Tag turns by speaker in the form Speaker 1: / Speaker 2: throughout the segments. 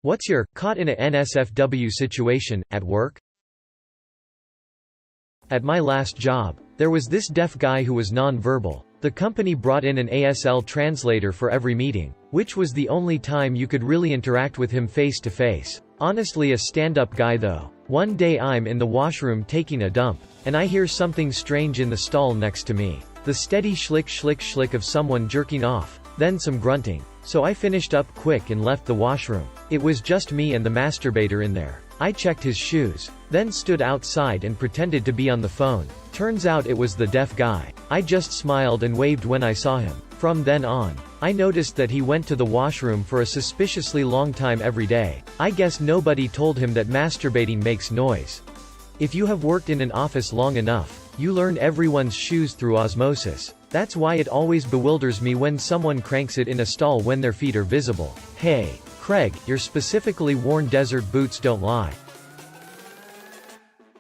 Speaker 1: What's your caught in a NSFW situation at work? At my last job, there was this deaf guy who was non-verbal. The company brought in an ASL translator for every meeting, which was the only time you could really interact with him face to face. Honestly, a stand-up guy though. One day I'm in the washroom taking a dump, and I hear something strange in the stall next to me. The steady schlick schlick schlick of someone jerking off, then some grunting. So I finished up quick and left the washroom. It was just me and the masturbator in there. I checked his shoes, then stood outside and pretended to be on the phone. Turns out it was the deaf guy. I just smiled and waved when I saw him. From then on, I noticed that he went to the washroom for a suspiciously long time every day. I guess nobody told him that masturbating makes noise. If you have worked in an office long enough, you learn everyone's shoes through osmosis. That's why it always bewilders me when someone cranks it in a stall when their feet are visible. Hey, Craig, your specifically worn desert boots don't lie.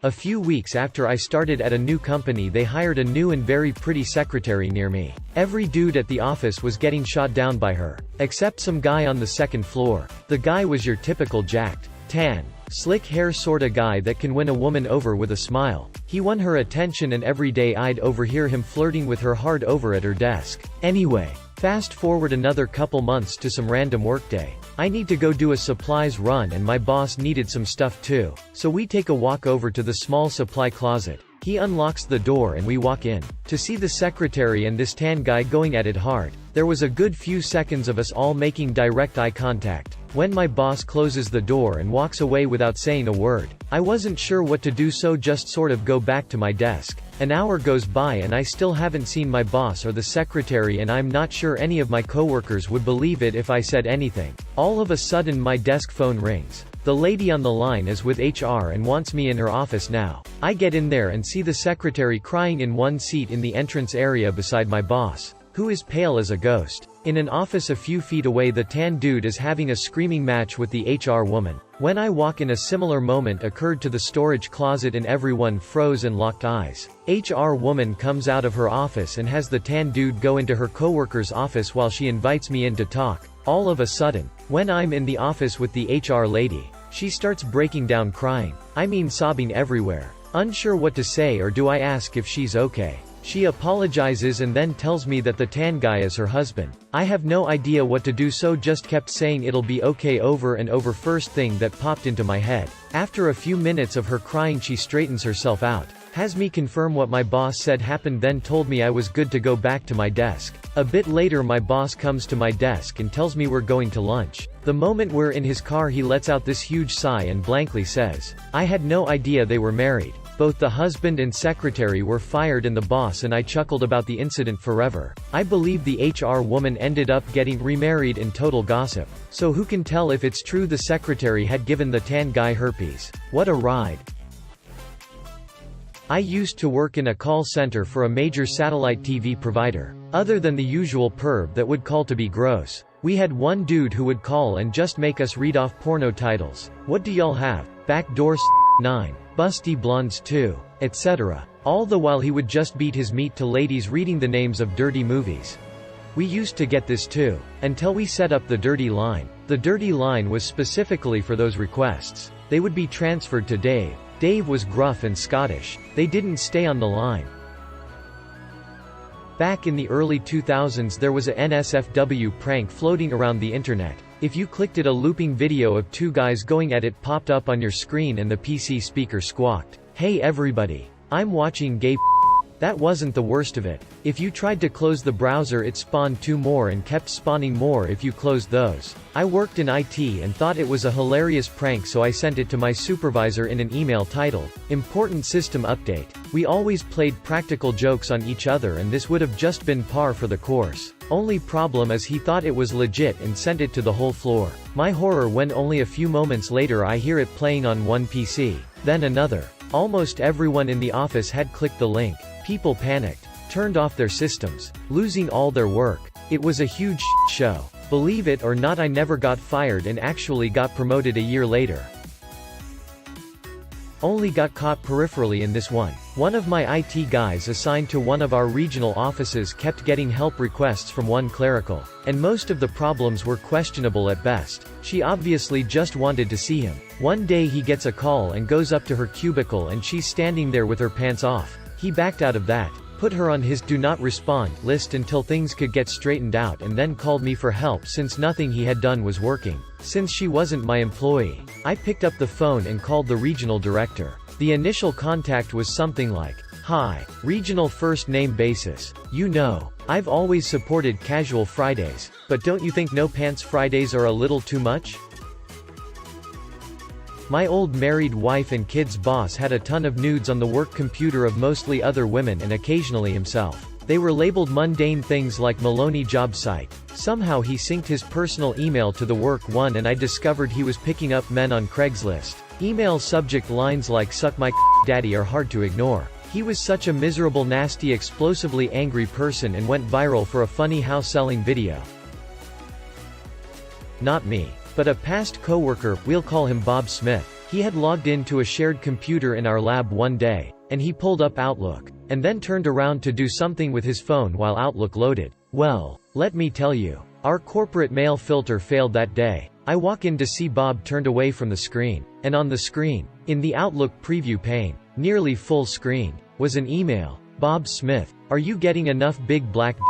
Speaker 1: A few weeks after I started at a new company, they hired a new and very pretty secretary near me. Every dude at the office was getting shot down by her, except some guy on the second floor. The guy was your typical jacked, tan, slick hair sorta guy that can win a woman over with a smile. He won her attention, and every day I'd overhear him flirting with her hard over at her desk. Anyway, fast forward another couple months to some random workday. I need to go do a supplies run and my boss needed some stuff too. So we take a walk over to the small supply closet. He unlocks the door and we walk in. To see the secretary and this tan guy going at it hard, there was a good few seconds of us all making direct eye contact. When my boss closes the door and walks away without saying a word, I wasn't sure what to do, so just sort of go back to my desk. An hour goes by and I still haven't seen my boss or the secretary, and I'm not sure any of my coworkers would believe it if I said anything. All of a sudden my desk phone rings. The lady on the line is with HR and wants me in her office now. I get in there and see the secretary crying in one seat in the entrance area beside my boss, who is pale as a ghost. In an office a few feet away, the tan dude is having a screaming match with the HR woman. When I walk in, a similar moment occurred to the storage closet and everyone froze and locked eyes. HR woman comes out of her office and has the tan dude go into her coworker's office while she invites me in to talk. All of a sudden, when I'm in the office with the HR lady, she starts breaking down crying. I mean sobbing everywhere. Unsure what to say, or do I ask if she's okay? She apologizes and then tells me that the tan guy is her husband. I have no idea what to do, so just kept saying it'll be okay over and over. First thing that popped into my head. After a few minutes of her crying, she straightens herself out, has me confirm what my boss said happened, then told me I was good to go back to my desk. A bit later my boss comes to my desk and tells me we're going to lunch. The moment we're in his car, he lets out this huge sigh and blankly says, "I had no idea they were married. Both the husband and secretary were fired and the boss and I chuckled about the incident forever." I believe the HR woman ended up getting remarried in total gossip. So who can tell if it's true the secretary had given the tan guy herpes? What a ride. I used to work in a call center for a major satellite TV provider. Other than the usual perv that would call to be gross, we had one dude who would call and just make us read off porno titles. What do y'all have? Backdoor 9. Busty blondes 2. Etc. All the while he would just beat his meat to ladies reading the names of dirty movies. We used to get this too, until we set up the dirty line. The dirty line was specifically for those requests. They would be transferred to Dave. Dave was gruff and Scottish. They didn't stay on the line. Back in the early 2000s there was a NSFW prank floating around the internet. If you clicked it, a looping video of two guys going at it popped up on your screen and the PC speaker squawked, "Hey everybody, I'm watching gay." That wasn't the worst of it. If you tried to close the browser, it spawned two more and kept spawning more if you closed those. I worked in IT and thought it was a hilarious prank, so I sent it to my supervisor in an email titled, "Important System Update." We always played practical jokes on each other and this would have just been par for the course. Only problem is he thought it was legit and sent it to the whole floor. My horror when only a few moments later I hear it playing on one PC, then another. Almost everyone in the office had clicked the link. People panicked, turned off their systems, losing all their work. It was a huge show. Believe it or not, I never got fired and actually got promoted a year later. only got caught peripherally in this one. One of my IT guys assigned to one of our regional offices kept getting help requests from one clerical, and most of the problems were questionable at best. She obviously just wanted to see him. One day he gets a call and goes up to her cubicle and she's standing there with her pants off. He backed out of that, put her on his do not respond list until things could get straightened out, and then called me for help since nothing he had done was working. Since she wasn't my employee, I picked up the phone and called the regional director. The initial contact was something like, "Hi, regional first name basis. You know, I've always supported casual Fridays, but don't you think no pants Fridays are a little too much?" My old married wife and kids' boss had a ton of nudes on the work computer of mostly other women and occasionally himself. They were labeled mundane things like Monody job site. Somehow he synced his personal email to the work one and I discovered he was picking up men on Craigslist. Email subject lines like "suck my daddy" are hard to ignore. He was such a miserable, nasty, explosively angry person and went viral for a funny house selling video. Not me, but a past coworker, we'll call him Bob Smith. He had logged into a shared computer in our lab one day, and he pulled up Outlook, and then turned around to do something with his phone while Outlook loaded. Well, let me tell you, our corporate mail filter failed that day. I walk in to see Bob turned away from the screen, and on the screen, in the Outlook preview pane, nearly full screen, was an email. "Bob Smith, are you getting enough big black d?"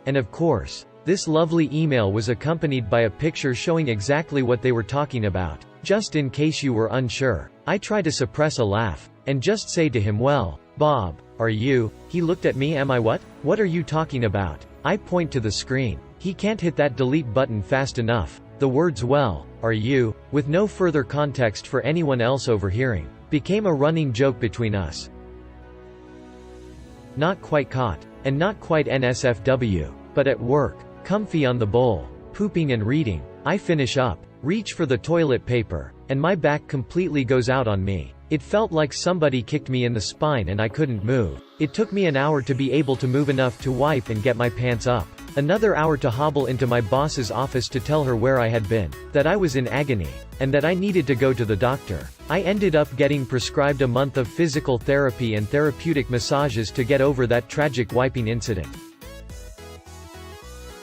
Speaker 1: And of course, this lovely email was accompanied by a picture showing exactly what they were talking about. Just in case you were unsure, I try to suppress a laugh, and just say to him, "Well, Bob, are you?" He looked at me, "Am I what? What are you talking about?" I point to the screen. He can't hit that delete button fast enough. The words "well, are you?" with no further context for anyone else overhearing, became a running joke between us. Not quite caught, and not quite NSFW, but at work, comfy on the bowl, pooping and reading, I finish up, reach for the toilet paper, and my back completely goes out on me. It felt like somebody kicked me in the spine and I couldn't move. It took me an hour to be able to move enough to wipe and get my pants up. Another hour to hobble into my boss's office to tell her where I had been, that I was in agony, and that I needed to go to the doctor. I ended up getting prescribed a month of physical therapy and therapeutic massages to get over that tragic wiping incident.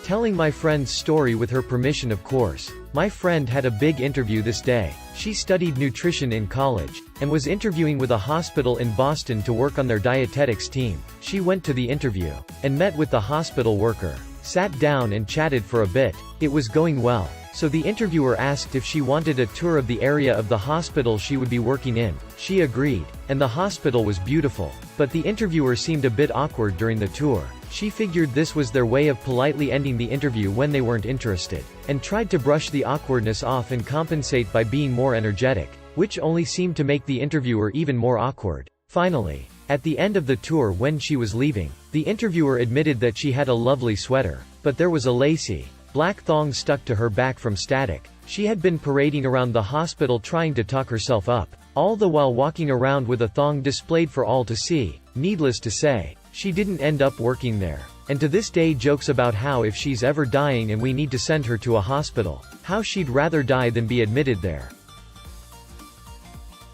Speaker 1: Telling my friend's story with her permission, of course. My friend had a big interview this day. She studied nutrition in college, and was interviewing with a hospital in Boston to work on their dietetics team. She went to the interview, and met with the hospital worker. Sat down and chatted for a bit. It was going well. So the interviewer asked if she wanted a tour of the area of the hospital she would be working in. She agreed, and the hospital was beautiful. But the interviewer seemed a bit awkward during the tour. She figured this was their way of politely ending the interview when they weren't interested, and tried to brush the awkwardness off and compensate by being more energetic, which only seemed to make the interviewer even more awkward. Finally, at the end of the tour when she was leaving, the interviewer admitted that she had a lovely sweater, but there was a lacy, black thong stuck to her back from static. She had been parading around the hospital trying to talk herself up, all the while walking around with a thong displayed for all to see. Needless to say, she didn't end up working there, and to this day jokes about how if she's ever dying and we need to send her to a hospital, how she'd rather die than be admitted there.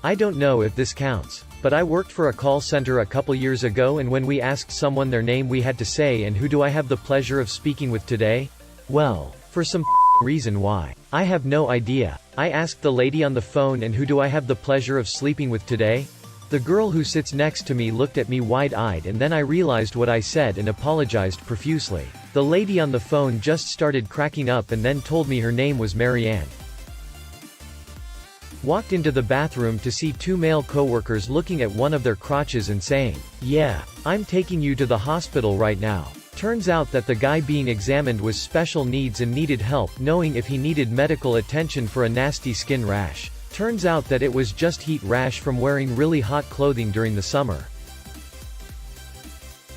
Speaker 1: I don't know if this counts, but I worked for a call center a couple years ago, and when we asked someone their name we had to say, "And who do I have the pleasure of speaking with today?" Well, for some reason why, I have no idea, I asked the lady on the phone, "And who do I have the pleasure of sleeping with today?" The girl who sits next to me looked at me wide-eyed, and then I realized what I said and apologized profusely. The lady on the phone just started cracking up and then told me her name was Marianne. Walked into the bathroom to see two male coworkers looking at one of their crotches and saying, "Yeah, I'm taking you to the hospital right now." Turns out that the guy being examined was special needs and needed help knowing if he needed medical attention for a nasty skin rash. Turns out that it was just heat rash from wearing really hot clothing during the summer.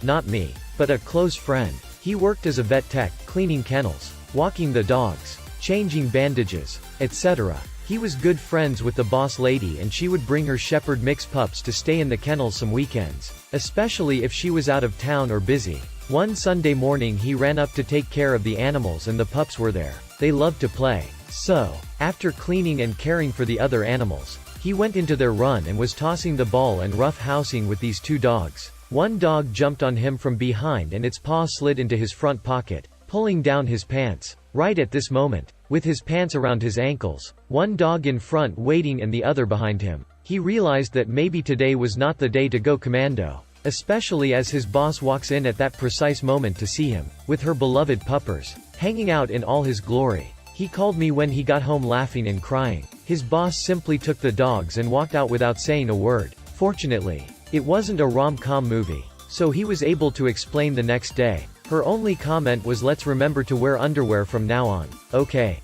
Speaker 1: Not me, but a close friend. He worked as a vet tech, cleaning kennels, walking the dogs, changing bandages, etc. He was good friends with the boss lady, and she would bring her shepherd mix pups to stay in the kennel some weekends, especially if she was out of town or busy. One Sunday morning he ran up to take care of the animals and the pups were there. They loved to play. So, after cleaning and caring for the other animals, He went into their run and was tossing the ball and rough housing with these two dogs. One dog jumped on him from behind and its paw slid into his front pocket, pulling down his pants. Right at this moment, with his pants around his ankles, one dog in front waiting and the other behind him, he realized that maybe today was not the day to go commando. Especially as his boss walks in at that precise moment to see him, with her beloved puppers, hanging out in all his glory. He called me when he got home laughing and crying. His boss simply took the dogs and walked out without saying a word. Fortunately, it wasn't a rom-com movie, so he was able to explain the next day. Her only comment was, "Let's remember to wear underwear from now on, okay?"